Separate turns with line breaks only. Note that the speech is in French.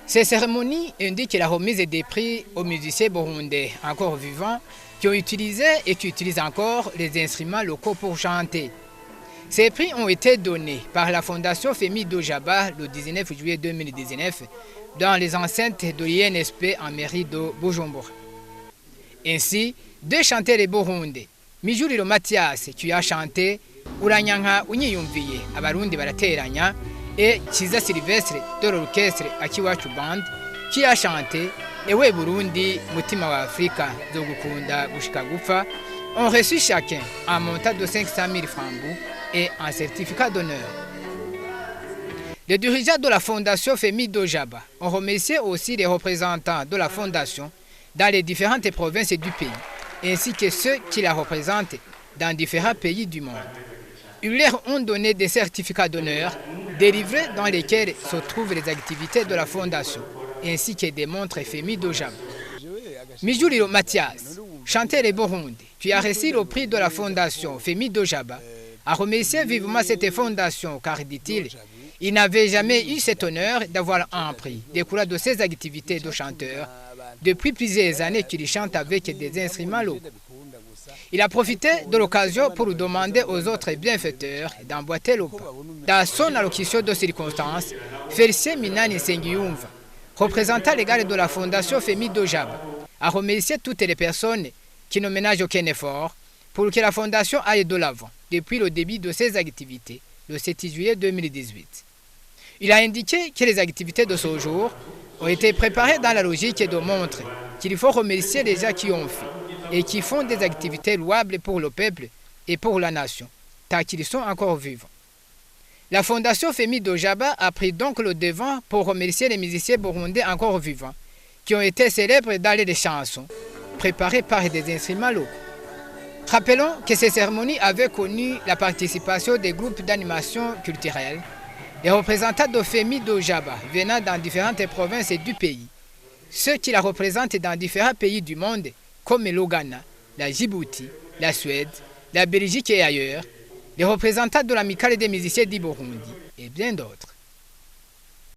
Ces cérémonies indiquent la remise des prix aux musiciens burundais encore vivants qui ont utilisé et qui utilisent encore les instruments locaux pour chanter. Ces prix ont été donnés par la Fondation Femi Dojaba le 19 juillet 2019 dans les enceintes de l'INSP en mairie de Bujumbura. Ainsi, deux chanteurs burundais, Mijuriro Mathias qui a chanté Uranyanka unyiyumviye abarundi barateranya et Kiza Sylvestre de l'orchestre Akiwacu Band qui a chanté Ewe Burundi mutima wa Afrika zo gukunda gushika gupfa ont reçu chacun un montant de 500 000 francs et un certificat d'honneur. Les dirigeants de la Fondation Femi Dojaba ont remercié aussi les représentants de la Fondation dans les différentes provinces du pays, ainsi que ceux qui la représentent dans différents pays du monde. Ils leur ont donné des certificats d'honneur délivrés dans lesquels se trouvent les activités de la Fondation, ainsi que des montres Femi Dojaba. Mijuriro Mathias, chanteur burundi, qui a reçu le prix de la Fondation Femi Dojaba, a remercié vivement cette fondation car, dit-il, il n'avait jamais eu cet honneur d'avoir un prix découlant de ses activités de chanteur depuis plusieurs années qu'il chante avec des instruments locaux. Il a profité de l'occasion pour demander aux autres bienfaiteurs d'emboîter le pas. Dans son allocution de circonstance, Félicien Minani Sengiyumva, représentant légal de la Fondation Femi Dojaba, a remercié toutes les personnes qui ne ménagent aucun effort pour que la Fondation aille de l'avant depuis le début de ses activités, le 7 juillet 2018. Il a indiqué que les activités de ce jour ont été préparées dans la logique de montrer qu'il faut remercier les gens qui ont fait et qui font des activités louables pour le peuple et pour la nation, tant qu'ils sont encore vivants. La Fondation Femi Dojaba a pris donc le devant pour remercier les musiciens burundais encore vivants qui ont été célèbres dans les chansons préparées par des instruments locaux. Rappelons que ces cérémonies avaient connu la participation des groupes d'animation culturelle, les représentants de Femi Dojaba venant dans différentes provinces du pays, ceux qui la représentent dans différents pays du monde comme le Ghana, la Djibouti, la Suède, la Belgique et ailleurs, les représentants de l'amicale des musiciens du Burundi et bien d'autres.